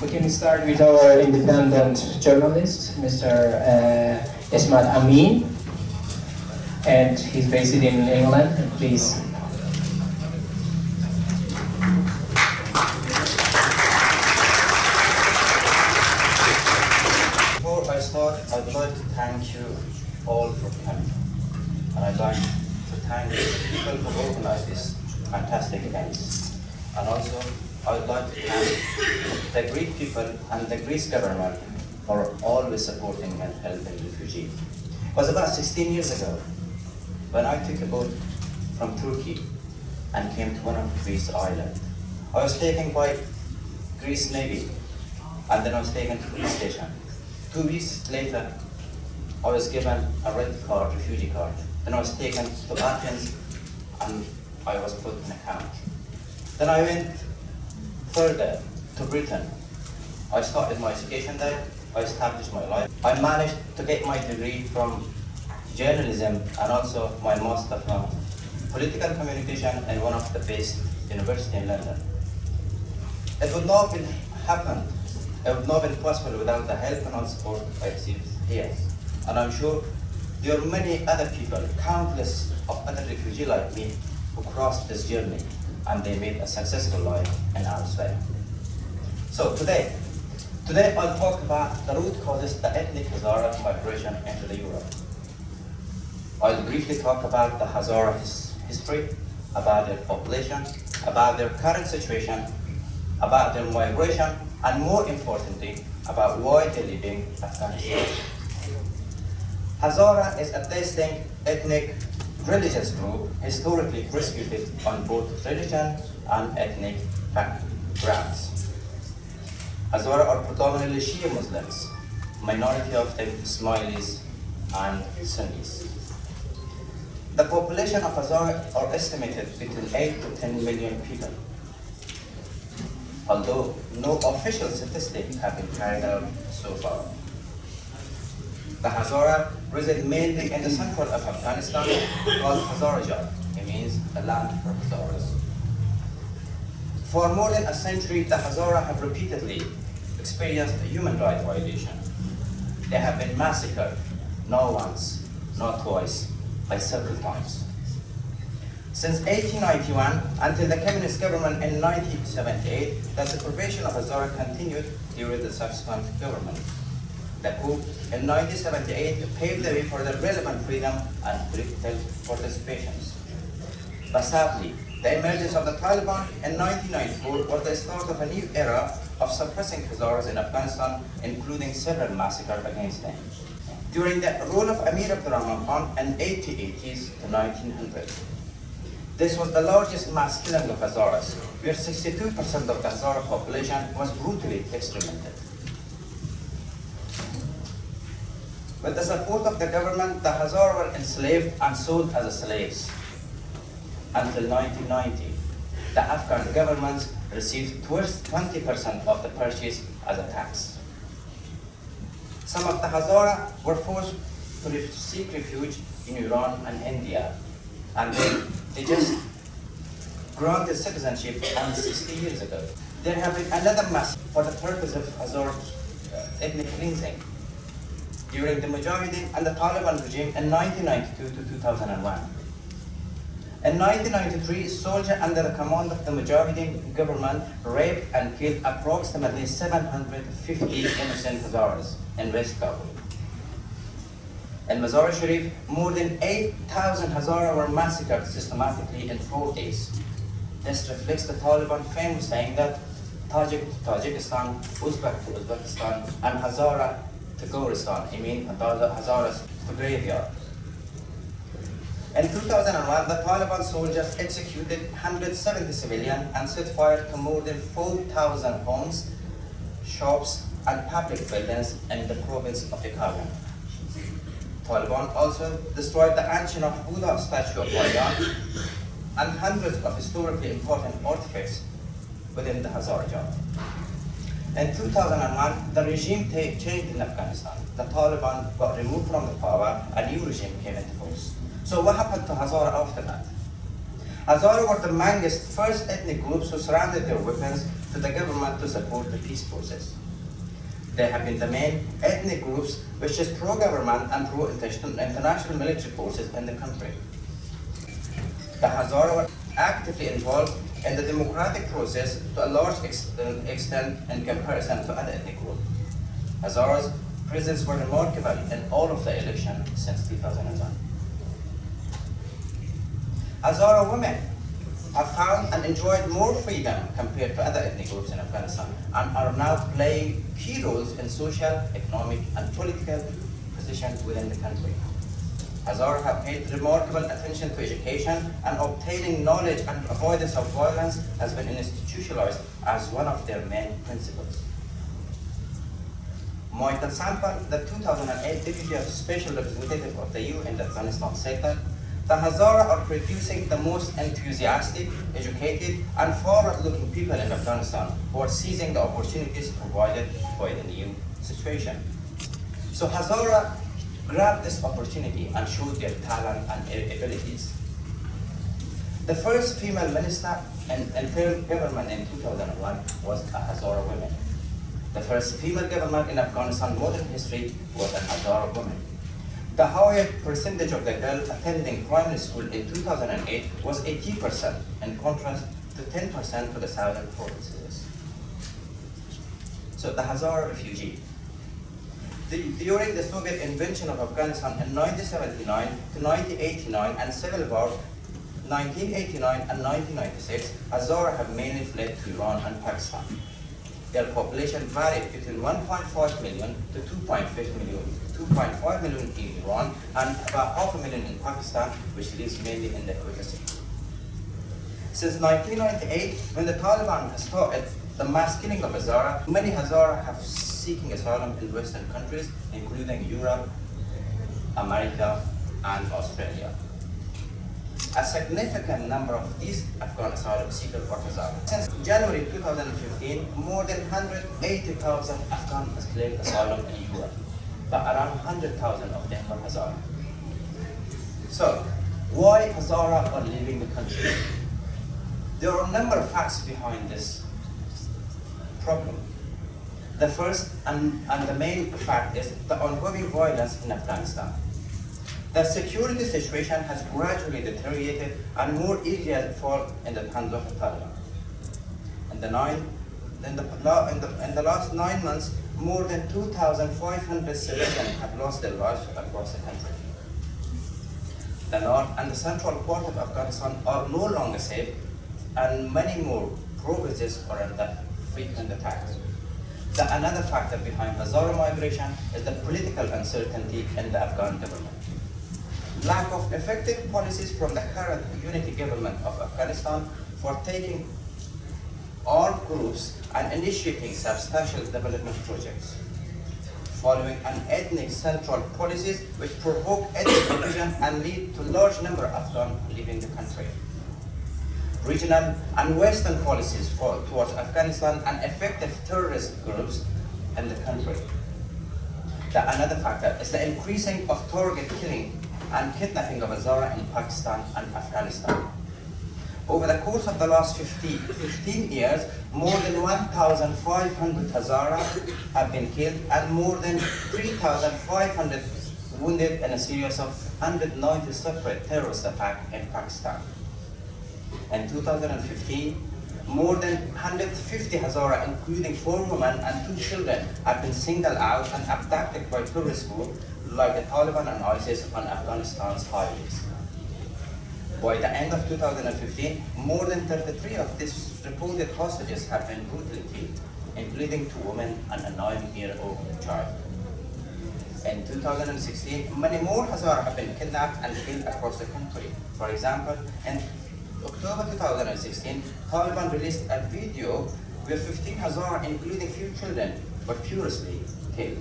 We can start with our independent journalist, Mr. Esmat Amin, and he's based in England. Please. Before I start, I'd like to thank you all for coming. And I'd like to thank the people who organized this fantastic event. And also, I would like to thank the Greek people and the Greece government for always supporting and helping refugees. It was about 16 years ago when I took a boat from Turkey and came to one of Greece islands. I was taken by Greece Navy, and then I was taken to police station. 2 weeks later, I was given a red card, refugee card. Then I was taken to Athens and I was put in a camp. Then I went further to Britain. I started my education there. I established my life. I managed to get my degree from journalism and also my master from political communication in one of the best universities in London. It would not have happened. It would not have been possible without the help and support I received here. And I'm sure there are many other people, countless of other refugees like me, who crossed this journey and they made a successful life in elsewhere. So today I'll talk about the root causes the ethnic Hazara migration into Europe. I'll briefly talk about the Hazara history, about their population, about their current situation, about their migration, and more importantly, about why they're leaving Afghanistan. Hazara is a distinct ethnic religious group historically persecuted on both religion and ethnic grounds. Hazara are predominantly Shia Muslims, minority of them Ismailis and Sunnis. The population of Hazara are estimated between 8 to 10 million people, although no official statistics have been carried out so far. The Hazara reside mainly in the central of Afghanistan, called Hazarajat. It means the land for Hazaras. For more than a century, the Hazara have repeatedly experienced a human rights violation. They have been massacred, not once, not twice, but several times. Since 1891 until the communist government in 1978, the deprivation of Hazara continued during the subsequent government. The coup in 1978 paved the way for the relevant freedom and political participations. But sadly, the emergence of the Taliban in 1994 was the start of a new era of suppressing Hazaras in Afghanistan, including several massacres against them. During the rule of Amir Abdurrahman Khan in 1880s to 1900, this was the largest mass killing of Hazaras, where 62% of the Hazara population was brutally exterminated. With the support of the government, the Hazara were enslaved and sold as slaves. Until 1990, the Afghan government received 20% of the purchase as a tax. Some of the Hazara were forced to seek refuge in Iran and India, and they just granted citizenship 60 years ago. There have been another mass for the purpose of Hazara ethnic cleansing during the Mujahideen and the Taliban regime in 1992 to 2001. In 1993, soldiers under the command of the Mujahideen government raped and killed approximately 750 innocent Hazaras in West Kabul. In Mazar Sharif, more than 8,000 Hazara were massacred systematically in 4 days. This reflects the Taliban famous saying that Tajik to Tajikistan, Uzbek to Uzbekistan, and Hazara to Goristan, Hazaras to graveyard. In 2001, the Taliban soldiers executed 170 civilians and set fire to more than 4,000 homes, shops, and public buildings in the province of Yakaran. Taliban also destroyed the ancient Buddha statue of Bayan and hundreds of historically important artifacts within the Hazarajat. In 2001, the regime changed in Afghanistan. The Taliban got removed from the power, a new regime came into force. So what happened to Hazara after that? Hazara were the youngest first ethnic groups who surrendered their weapons to the government to support the peace process. They have been the main ethnic groups which is pro-government and pro-international military forces in the country. The Hazara were actively involved in the democratic process to a large extent in comparison to other ethnic groups. Hazara's presence were remarkable in all of the elections since 2001. Hazara women have found and enjoyed more freedom compared to other ethnic groups in Afghanistan and are now playing key roles in social, economic, and political positions within the country. Hazara have paid remarkable attention to education, and obtaining knowledge and avoidance of violence has been institutionalized as one of their main principles. Michael Sampal, the 2008 Deputy Special Representative of the EU in the Afghanistan sector, the Hazara are producing the most enthusiastic, educated, and forward-looking people in Afghanistan who are seizing the opportunities provided by the new situation. So Hazara grabbed this opportunity and showed their talent and abilities. The first female minister in interim government in 2001 was a Hazara woman. The first female government in Afghanistan modern history was a Hazara woman. The highest percentage of the girls attending primary school in 2008 was 80%, in contrast to 10% for the southern provinces. So the Hazara refugee. During the Soviet invasion of Afghanistan in 1979 to 1989 and civil war 1989 and 1996, Hazara have mainly fled to Iran and Pakistan. Their population varied between 1.5 million to 2.5 million. 2.5 million in Iran and about 500,000 in Pakistan, which lives mainly in the Caucasus. Since 1998, when the Taliban has started the mass killing of Hazara, many Hazara have seeking asylum in Western countries, including Europe, America, and Australia. A significant number of these Afghan asylum seekers were Hazara. Since January 2015, more than 180,000 Afghans claimed asylum in Europe, but around 100,000 of them were Hazara. So, why Hazara are leaving the country? There are a number of facts behind this problem. The first and the main fact is the ongoing violence in Afghanistan. The security situation has gradually deteriorated and more areas fall in the hands of the Taliban. In the last 9 months, more than 2,500 civilians have lost their lives across the country. The north and the central part of Afghanistan are no longer safe, and many more provinces are under frequent attacks. Another factor behind Hazara migration is the political uncertainty in the Afghan government. Lack of effective policies from the current unity government of Afghanistan for taking armed groups and initiating substantial development projects. Following an ethnic central policies which provoke ethnic division and lead to large number of Afghans leaving the country. Regional and Western policies towards Afghanistan and effective terrorist groups in the country. Another factor is the increasing of target killing and kidnapping of Hazara in Pakistan and Afghanistan. Over the course of the last 15 years, more than 1,500 Hazara have been killed and more than 3,500 wounded in a series of 190 separate terrorist attacks in Pakistan. In 2015, more than 150 Hazara, including 4 women and 2 children, have been singled out and abducted by terrorist groups like the Taliban and ISIS on Afghanistan's highways. By the end of 2015, more than 33 of these reported hostages have been brutally killed, including 2 women and a 9-year-old child. In 2016, many more Hazara have been kidnapped and killed across the country. For example, in October 2016, Taliban released a video where 15 Hazara, including few children, were furiously killed.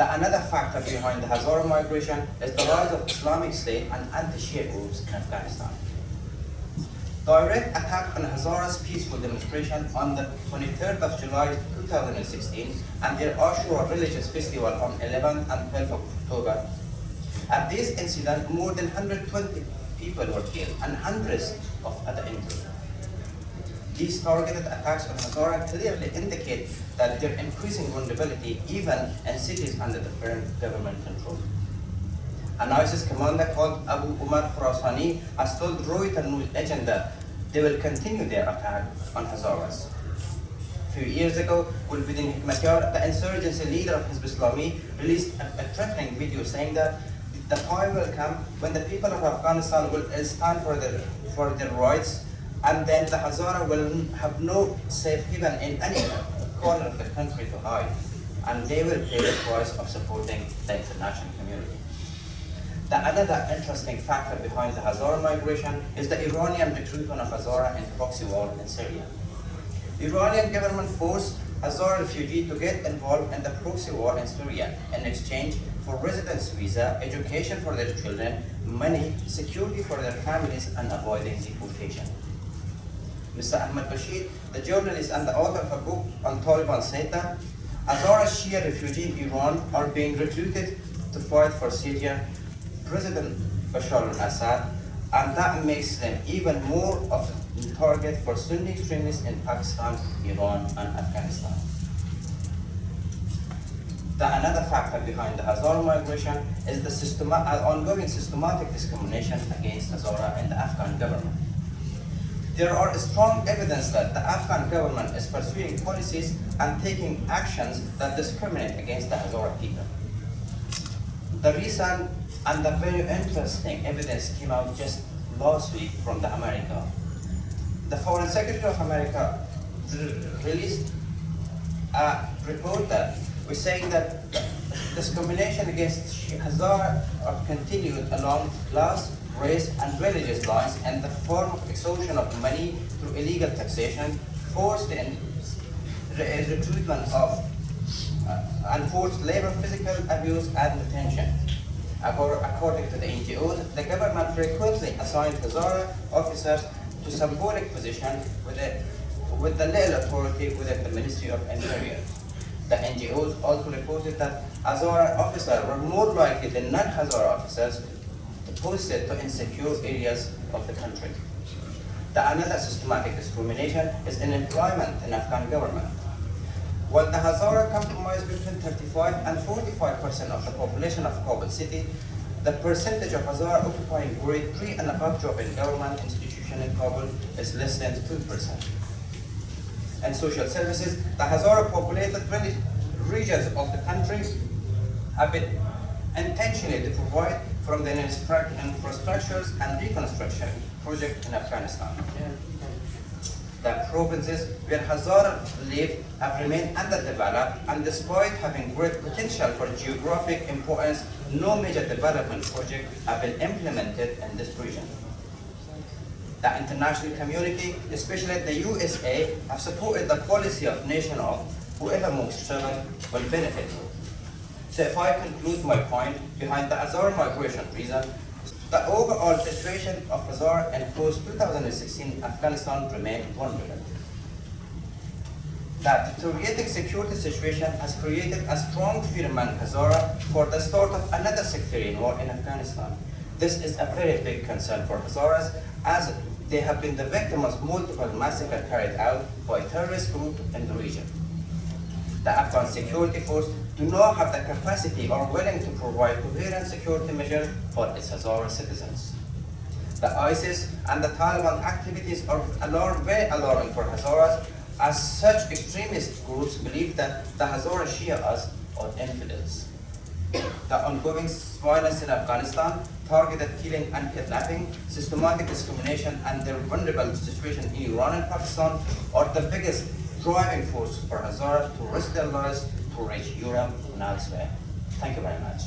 Another factor behind the Hazara migration is the rise of Islamic State and anti-Shia groups in Afghanistan. Direct attack on Hazara's peaceful demonstration on the 23rd of July 2016 and their Ashura religious festival on 11th and 12th of October. At this incident, more than 120 people were killed and hundreds at the entry. These targeted attacks on Hazara clearly indicate that their increasing vulnerability even in cities under the current government control. An ISIS commander called Abu Umar Khurasani has told Reuters news agent that they will continue their attack on Hazaras. A few years ago, Gulbuddin Hikmatyar, the insurgency leader of Hizb Islami, released a threatening video saying that the time will come when the people of Afghanistan will stand for their rights, and then the Hazara will have no safe haven in any corner of the country to hide, and they will pay the price of supporting the international community. Another interesting factor behind the Hazara migration is the Iranian recruitment of Hazara in proxy war in Syria. Iranian government forced Hazara refugees to get involved in the proxy war in Syria in exchange for residence visa, education for their children, money, security for their families, and avoiding deportation. Mr. Ahmed Bashir, the journalist and the author of a book on Taliban, said that Hazara Shia refugees in Iran are being recruited to fight for Syria President Bashar al-Assad, and that makes them even more of a target for Sunni extremists in Pakistan, Iran, and Afghanistan. Another factor behind the Hazara migration is the ongoing systematic discrimination against Hazara in the Afghan government. There are strong evidence that the Afghan government is pursuing policies and taking actions that discriminate against the Hazara people. The recent and the very interesting evidence came out just last week from the America. The Foreign Secretary of America released a report that was saying that discrimination against Hazara are continued along class, race, and religious lines in the form of extortion of money through illegal taxation, forced recruitment of unforced labor, physical abuse, and detention. According to the NGOs, the government frequently assigned Hazara officers to symbolic positions with the little authority within the Ministry of Interior. The NGOs also reported that Hazara officers were more likely than non-Hazara officers posted to insecure areas of the country. Another systematic discrimination is in employment in Afghan government. While the Hazara comprise between 35 and 45% of the population of Kabul city, the percentage of Hazara occupying grade 3 and above job in government institution in Kabul is less than 2%. In social services, the Hazara populated regions of the country have been intentionally deprived from the infrastructures and reconstruction project in Afghanistan. The provinces where Hazara live have remained underdeveloped, and despite having great potential for geographic importance, no major development project have been implemented in this region. The international community, especially the USA, have supported the policy of nation of whoever most servant will benefit. So if I conclude my point behind the Hazara migration reason, the overall situation of Hazara in post-2016 Afghanistan remained vulnerable. That deteriorating security situation has created a strong fear among Hazara for the start of another sectarian war in Afghanistan. This is a very big concern for Hazaras, as they have been the victim of multiple massacres carried out by terrorist groups in the region. The Afghan security force do not have the capacity or willing to provide coherent security measures for its Hazara citizens. The ISIS and the Taliban activities are very alarming for Hazaras, as such extremist groups believe that the Hazara Shias are infidels. The ongoing violence in Afghanistan, targeted killing and kidnapping, systematic discrimination, and the vulnerable situation in Iran and Pakistan are the biggest driving force for Hazara to risk their lives to reach Europe and elsewhere. Thank you very much.